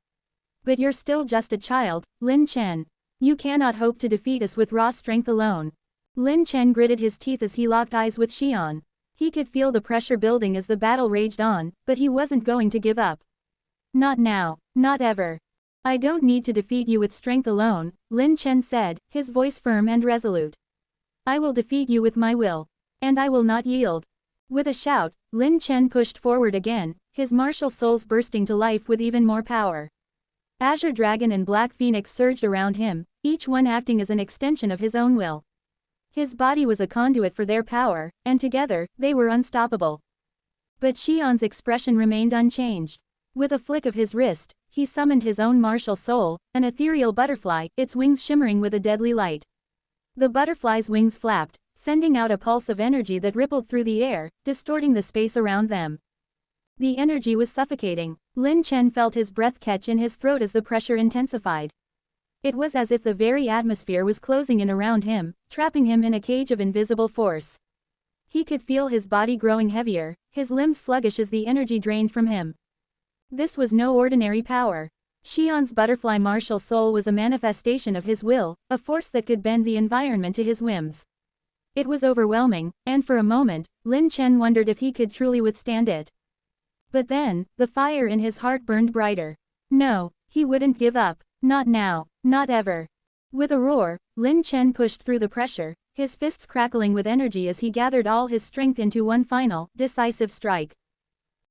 But you're still just a child, Lin Chen. You cannot hope to defeat us with raw strength alone. Lin Chen gritted his teeth as he locked eyes with Xian. He could feel the pressure building as the battle raged on, but he wasn't going to give up. Not now, not ever. I don't need to defeat you with strength alone, Lin Chen said, his voice firm and resolute. I will defeat you with my will. And I will not yield. With a shout, Lin Chen pushed forward again, his martial souls bursting to life with even more power. Azure Dragon and Black Phoenix surged around him, each one acting as an extension of his own will. His body was a conduit for their power, and together, they were unstoppable. But Xian's expression remained unchanged. With a flick of his wrist, he summoned his own martial soul, an ethereal butterfly, its wings shimmering with a deadly light. The butterfly's wings flapped, sending out a pulse of energy that rippled through the air, distorting the space around them. The energy was suffocating. Lin Chen felt his breath catch in his throat as the pressure intensified. It was as if the very atmosphere was closing in around him, trapping him in a cage of invisible force. He could feel his body growing heavier, his limbs sluggish as the energy drained from him. This was no ordinary power. Xian's butterfly martial soul was a manifestation of his will, a force that could bend the environment to his whims. It was overwhelming, and for a moment, Lin Chen wondered if he could truly withstand it. But then, the fire in his heart burned brighter. No, he wouldn't give up. Not now, not ever. With a roar, Lin Chen pushed through the pressure, his fists crackling with energy as he gathered all his strength into one final, decisive strike.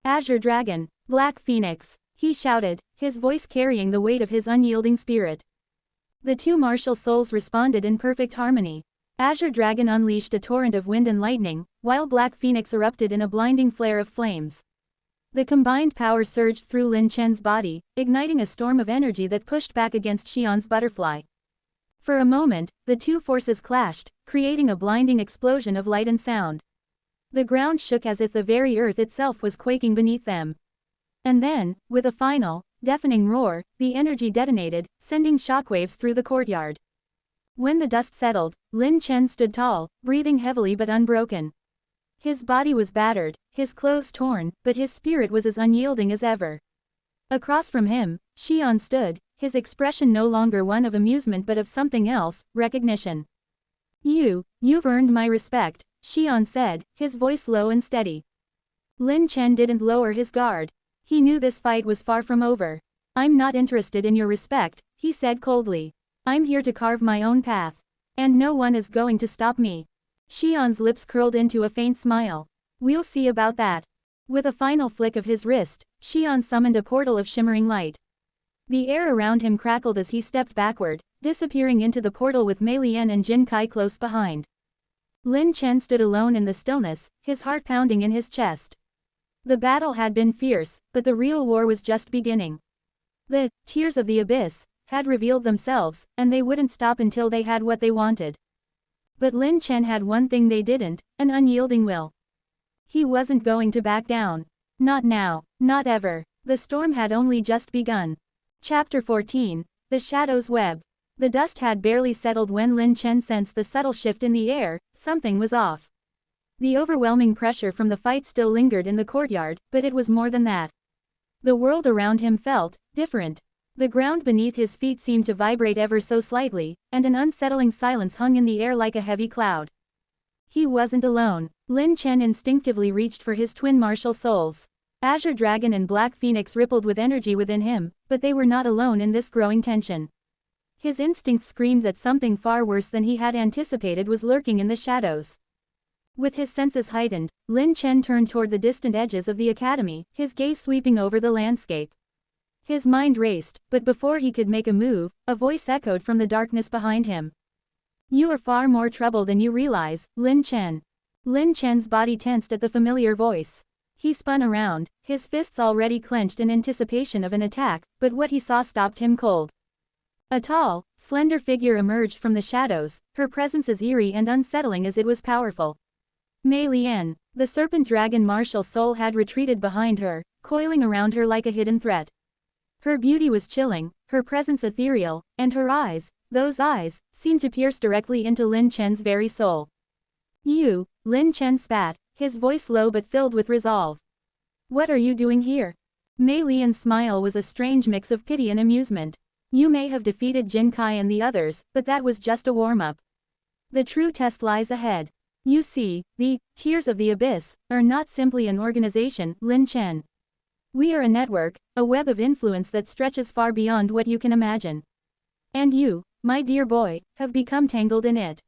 Azure Dragon, Black Phoenix, he shouted, his voice carrying the weight of his unyielding spirit. The two martial souls responded in perfect harmony. Azure Dragon unleashed a torrent of wind and lightning, while Black Phoenix erupted in a blinding flare of flames. The combined power surged through Lin Chen's body, igniting a storm of energy that pushed back against Xian's butterfly. For a moment, the two forces clashed, creating a blinding explosion of light and sound. The ground shook as if the very earth itself was quaking beneath them. And then, with a final, deafening roar, the energy detonated, sending shockwaves through the courtyard. When the dust settled, Lin Chen stood tall, breathing heavily but unbroken. His body was battered, his clothes torn, but his spirit was as unyielding as ever. Across from him, Xian stood, his expression no longer one of amusement but of something else, recognition. You've earned my respect, Xian said, his voice low and steady. Lin Chen didn't lower his guard. He knew this fight was far from over. I'm not interested in your respect, he said coldly. I'm here to carve my own path. And no one is going to stop me. Xian's lips curled into a faint smile. We'll see about that. With a final flick of his wrist, Xian summoned a portal of shimmering light. The air around him crackled as he stepped backward, disappearing into the portal with Mei Lian and Jin Kai close behind. Lin Chen stood alone in the stillness, his heart pounding in his chest. The battle had been fierce, but the real war was just beginning. The tears of the abyss had revealed themselves, and they wouldn't stop until they had what they wanted. But Lin Chen had one thing they didn't, an unyielding will. He wasn't going to back down. Not now, not ever. The storm had only just begun. Chapter 14, The Shadow's Web. The dust had barely settled when Lin Chen sensed the subtle shift in the air. Something was off. The overwhelming pressure from the fight still lingered in the courtyard, but it was more than that. The world around him felt different. The ground beneath his feet seemed to vibrate ever so slightly, and an unsettling silence hung in the air like a heavy cloud. He wasn't alone. Lin Chen instinctively reached for his twin martial souls. Azure Dragon and Black Phoenix rippled with energy within him, but they were not alone in this growing tension. His instincts screamed that something far worse than he had anticipated was lurking in the shadows. With his senses heightened, Lin Chen turned toward the distant edges of the academy, his gaze sweeping over the landscape. His mind raced, but before he could make a move, a voice echoed from the darkness behind him. You are far more trouble than you realize, Lin Chen. Lin Chen's body tensed at the familiar voice. He spun around, his fists already clenched in anticipation of an attack, but what he saw stopped him cold. A tall, slender figure emerged from the shadows, her presence as eerie and unsettling as it was powerful. Mei Lian, the serpent dragon martial soul, had retreated behind her, coiling around her like a hidden threat. Her beauty was chilling, her presence ethereal, and her eyes, those eyes, seemed to pierce directly into Lin Chen's very soul. You, Lin Chen spat, his voice low but filled with resolve. What are you doing here? Mei Lian's smile was a strange mix of pity and amusement. You may have defeated Jin Kai and the others, but that was just a warm-up. The true test lies ahead. You see, the Tears of the Abyss are not simply an organization, Lin Chen. We are a network, a web of influence that stretches far beyond what you can imagine. And you, my dear boy, have become tangled in it.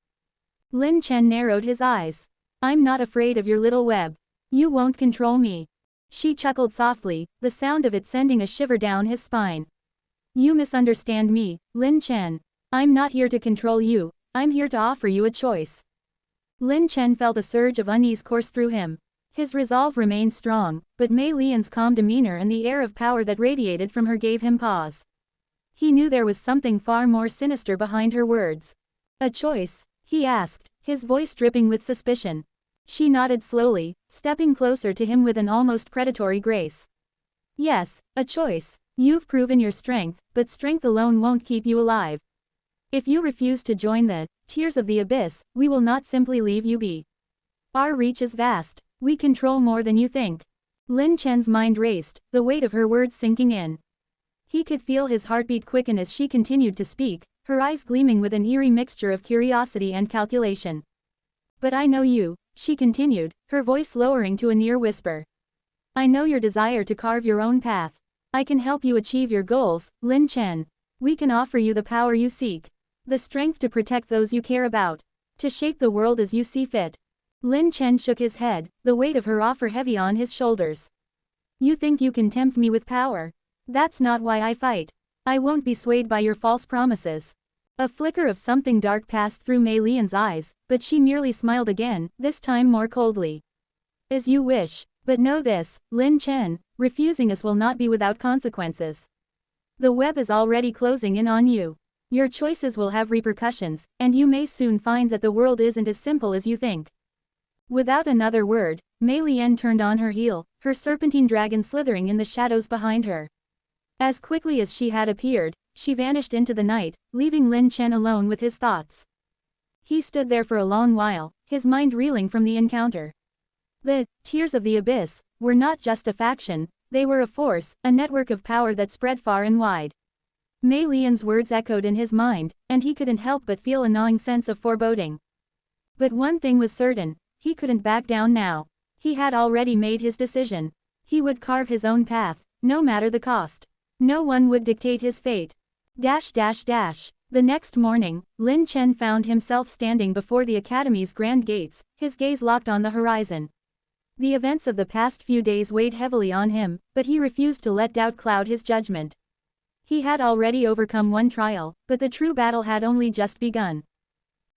Lin Chen narrowed his eyes. I'm not afraid of your little web. You won't control me. She chuckled softly, the sound of it sending a shiver down his spine. You misunderstand me, Lin Chen. I'm not here to control you, I'm here to offer you a choice. Lin Chen felt a surge of unease course through him. His resolve remained strong, but Mei Lian's calm demeanor and the air of power that radiated from her gave him pause. He knew there was something far more sinister behind her words. A choice? He asked, his voice dripping with suspicion. She nodded slowly, stepping closer to him with an almost predatory grace. Yes, a choice. You've proven your strength, but strength alone won't keep you alive. If you refuse to join the Tears of the Abyss, we will not simply leave you be. Our reach is vast. We control more than you think. Lin Chen's mind raced, the weight of her words sinking in. He could feel his heartbeat quicken as she continued to speak, her eyes gleaming with an eerie mixture of curiosity and calculation. But I know you, she continued, her voice lowering to a near whisper. I know your desire to carve your own path. I can help you achieve your goals, Lin Chen. We can offer you the power you seek. The strength to protect those you care about. To shape the world as you see fit. Lin Chen shook his head, the weight of her offer heavy on his shoulders. You think you can tempt me with power? That's not why I fight. I won't be swayed by your false promises. A flicker of something dark passed through Mei Lian's eyes, but she merely smiled again, this time more coldly. As you wish, but know this, Lin Chen, refusing us will not be without consequences. The web is already closing in on you. Your choices will have repercussions, and you may soon find that the world isn't as simple as you think. Without another word, Mei Lian turned on her heel, her serpentine dragon slithering in the shadows behind her. As quickly as she had appeared, she vanished into the night, leaving Lin Chen alone with his thoughts. He stood there for a long while, his mind reeling from the encounter. The Tears of the Abyss were not just a faction, they were a force, a network of power that spread far and wide. Mei Lian's words echoed in his mind, and he couldn't help but feel a gnawing sense of foreboding. But one thing was certain. He couldn't back down now. He had already made his decision. He would carve his own path, no matter the cost. No one would dictate his fate. The next morning, Lin Chen found himself standing before the academy's grand gates, his gaze locked on the horizon. The events of the past few days weighed heavily on him, but he refused to let doubt cloud his judgment. He had already overcome one trial, but the true battle had only just begun.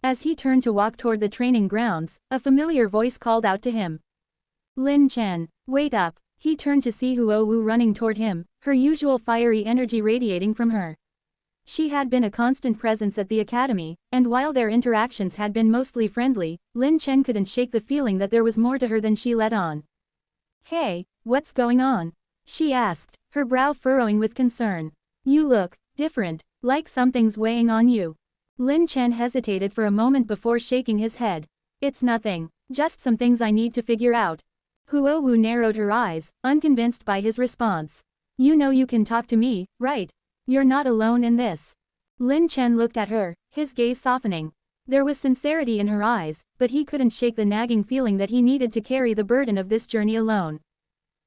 As he turned to walk toward the training grounds, a familiar voice called out to him. Lin Chen, wait up. He turned to see Huo Wu running toward him, her usual fiery energy radiating from her. She had been a constant presence at the academy, and while their interactions had been mostly friendly, Lin Chen couldn't shake the feeling that there was more to her than she let on. Hey, what's going on? She asked, her brow furrowing with concern. You look different, like something's weighing on you. Lin Chen hesitated for a moment before shaking his head. It's nothing, just some things I need to figure out. Huo Wu narrowed her eyes, unconvinced by his response. You know you can talk to me, right? You're not alone in this. Lin Chen looked at her, his gaze softening. There was sincerity in her eyes, but he couldn't shake the nagging feeling that he needed to carry the burden of this journey alone.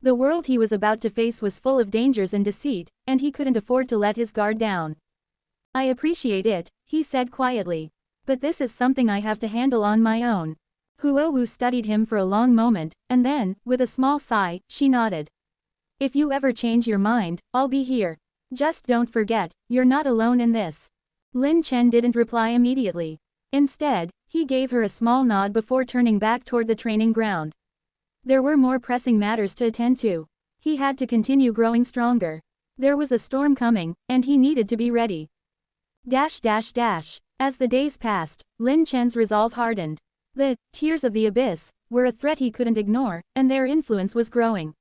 The world he was about to face was full of dangers and deceit, and he couldn't afford to let his guard down. I appreciate it, he said quietly. But this is something I have to handle on my own. Huo Wu studied him for a long moment, and then, with a small sigh, she nodded. If you ever change your mind, I'll be here. Just don't forget, you're not alone in this. Lin Chen didn't reply immediately. Instead, he gave her a small nod before turning back toward the training ground. There were more pressing matters to attend to. He had to continue growing stronger. There was a storm coming, and he needed to be ready. As the days passed, Lin Chen's resolve hardened. The Tears of the Abyss were a threat he couldn't ignore, and their influence was growing.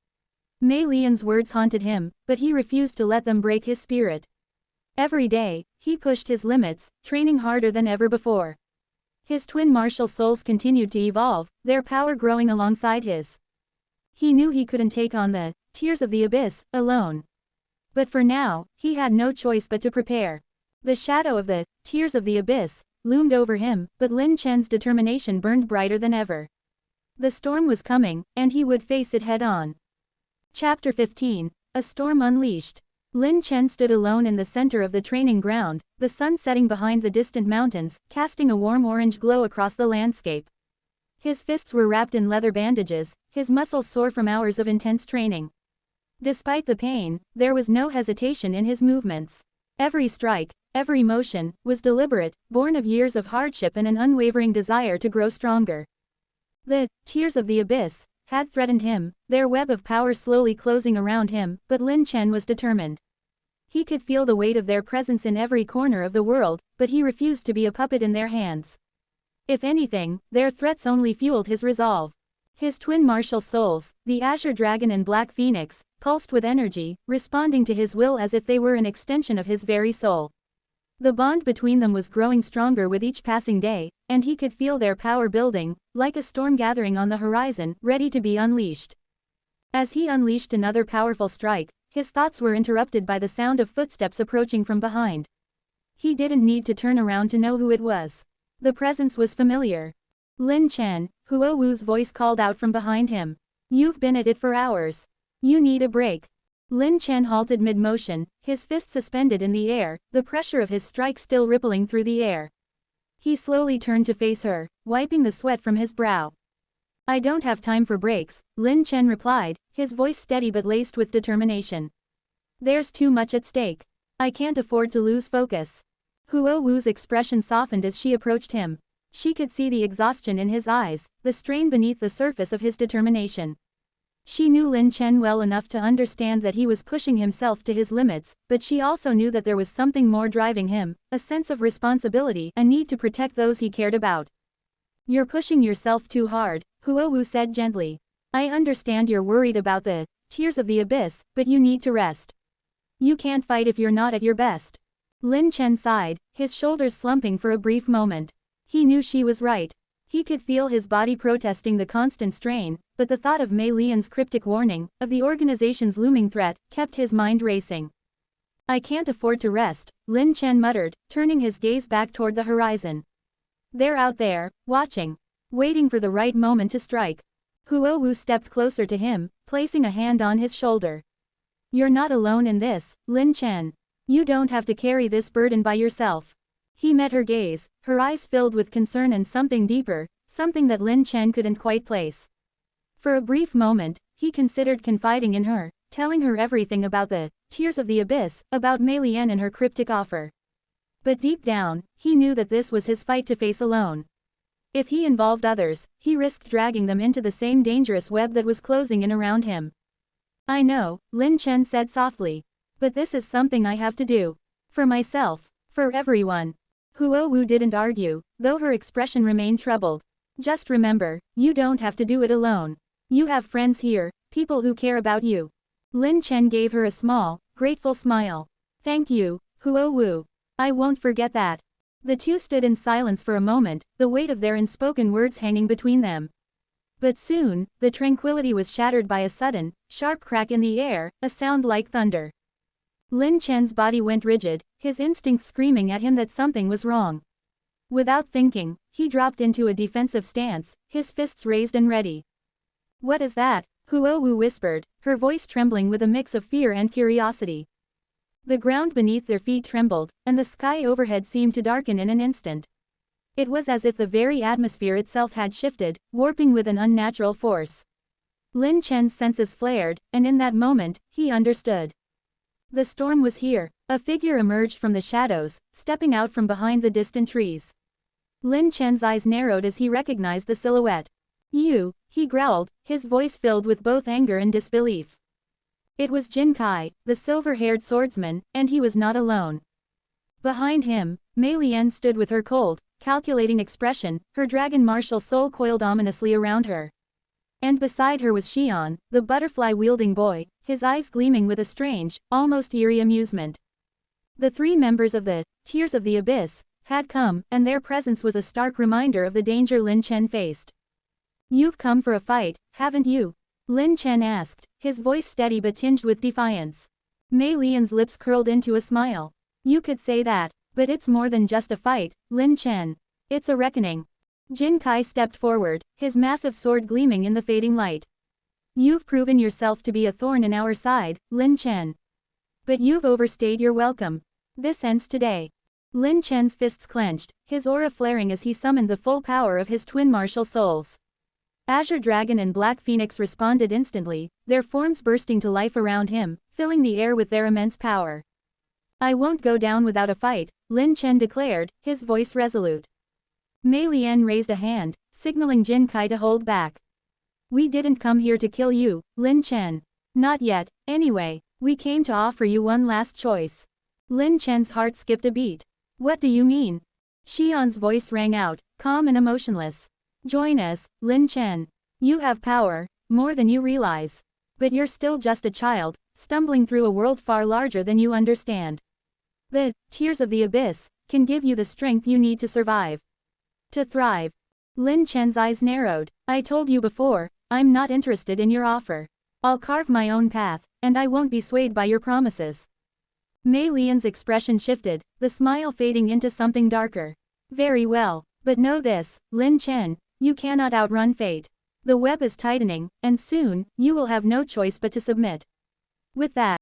Mei Lian's words haunted him, but he refused to let them break his spirit. Every day, he pushed his limits, training harder than ever before. His twin martial souls continued to evolve, their power growing alongside his. He knew he couldn't take on the Tears of the Abyss alone. But for now, he had no choice but to prepare. The shadow of the Tears of the Abyss loomed over him, but Lin Chen's determination burned brighter than ever. The storm was coming, and he would face it head-on. Chapter 15. A Storm Unleashed. Lin Chen stood alone in the center of the training ground, the sun setting behind the distant mountains, casting a warm orange glow across the landscape. His fists were wrapped in leather bandages, his muscles sore from hours of intense training. Despite the pain, there was no hesitation in his movements. Every strike, every motion, was deliberate, born of years of hardship and an unwavering desire to grow stronger. The tears of the abyss had threatened him, their web of power slowly closing around him, but Lin Chen was determined. He could feel the weight of their presence in every corner of the world, but he refused to be a puppet in their hands. If anything, their threats only fueled his resolve. His twin martial souls, the Azure Dragon and Black Phoenix, pulsed with energy, responding to his will as if they were an extension of his very soul. The bond between them was growing stronger with each passing day, and he could feel their power building, like a storm gathering on the horizon, ready to be unleashed. As he unleashed another powerful strike, his thoughts were interrupted by the sound of footsteps approaching from behind. He didn't need to turn around to know who it was. The presence was familiar. Lin Chen, Huo Wu's voice called out from behind him. You've been at it for hours. You need a break. Lin Chen halted mid-motion, his fist suspended in the air, the pressure of his strike still rippling through the air. He slowly turned to face her, wiping the sweat from his brow. I don't have time for breaks, Lin Chen replied, his voice steady but laced with determination. There's too much at stake. I can't afford to lose focus. Huo Wu's expression softened as she approached him. She could see the exhaustion in his eyes, the strain beneath the surface of his determination. She knew Lin Chen well enough to understand that he was pushing himself to his limits, but she also knew that there was something more driving him, a sense of responsibility, a need to protect those he cared about. You're pushing yourself too hard, Huo Wu said gently. I understand you're worried about the tears of the abyss, but you need to rest. You can't fight if you're not at your best. Lin Chen sighed, his shoulders slumping for a brief moment. He knew she was right. He could feel his body protesting the constant strain, but the thought of Mei Lian's cryptic warning, of the organization's looming threat, kept his mind racing. I can't afford to rest, Lin Chen muttered, turning his gaze back toward the horizon. They're out there, watching. Waiting for the right moment to strike. Huo Wu stepped closer to him, placing a hand on his shoulder. You're not alone in this, Lin Chen. You don't have to carry this burden by yourself. He met her gaze, her eyes filled with concern and something deeper, something that Lin Chen couldn't quite place. For a brief moment, he considered confiding in her, telling her everything about the tears of the abyss, about Mei Lian and her cryptic offer. But deep down, he knew that this was his fight to face alone. If he involved others, he risked dragging them into the same dangerous web that was closing in around him. I know, Lin Chen said softly. But this is something I have to do. For myself. For everyone. Huo Wu didn't argue, though her expression remained troubled. Just remember, you don't have to do it alone. You have friends here, people who care about you. Lin Chen gave her a small, grateful smile. Thank you, Huo Wu. I won't forget that. The two stood in silence for a moment, the weight of their unspoken words hanging between them. But soon, the tranquility was shattered by a sudden, sharp crack in the air, a sound like thunder. Lin Chen's body went rigid, his instincts screaming at him that something was wrong. Without thinking, he dropped into a defensive stance, his fists raised and ready. What is that? Huo Wu whispered, her voice trembling with a mix of fear and curiosity. The ground beneath their feet trembled, and the sky overhead seemed to darken in an instant. It was as if the very atmosphere itself had shifted, warping with an unnatural force. Lin Chen's senses flared, and in that moment, he understood. The storm was here. A figure emerged from the shadows, stepping out from behind the distant trees. Lin Chen's eyes narrowed as he recognized the silhouette. You, he growled, his voice filled with both anger and disbelief. It was Jin Kai, the silver-haired swordsman, and he was not alone. Behind him, Mei Lian stood with her cold, calculating expression, her dragon martial soul coiled ominously around her. And beside her was Xian, the butterfly-wielding boy, his eyes gleaming with a strange, almost eerie amusement. The three members of the Tears of the Abyss had come, and their presence was a stark reminder of the danger Lin Chen faced. You've come for a fight, haven't you? Lin Chen asked, his voice steady but tinged with defiance. Mei Lian's lips curled into a smile. You could say that. But it's more than just a fight, Lin Chen. It's a reckoning. Jin Kai stepped forward, his massive sword gleaming in the fading light. You've proven yourself to be a thorn in our side, Lin Chen. But you've overstayed your welcome. This ends today. Lin Chen's fists clenched, his aura flaring as he summoned the full power of his twin martial souls. Azure Dragon and Black Phoenix responded instantly, their forms bursting to life around him, filling the air with their immense power. I won't go down without a fight, Lin Chen declared, his voice resolute. Mei Lian raised a hand, signaling Jin Kai to hold back. We didn't come here to kill you, Lin Chen. Not yet, anyway, we came to offer you one last choice. Lin Chen's heart skipped a beat. What do you mean? Xian's voice rang out, calm and emotionless. Join us, Lin Chen. You have power, more than you realize. But you're still just a child, stumbling through a world far larger than you understand. The tears of the abyss can give you the strength you need to survive. To thrive. Lin Chen's eyes narrowed. I told you before, I'm not interested in your offer. I'll carve my own path, and I won't be swayed by your promises. Mei Lian's expression shifted, the smile fading into something darker. Very well, but know this, Lin Chen, you cannot outrun fate. The web is tightening, and soon, you will have no choice but to submit. With that,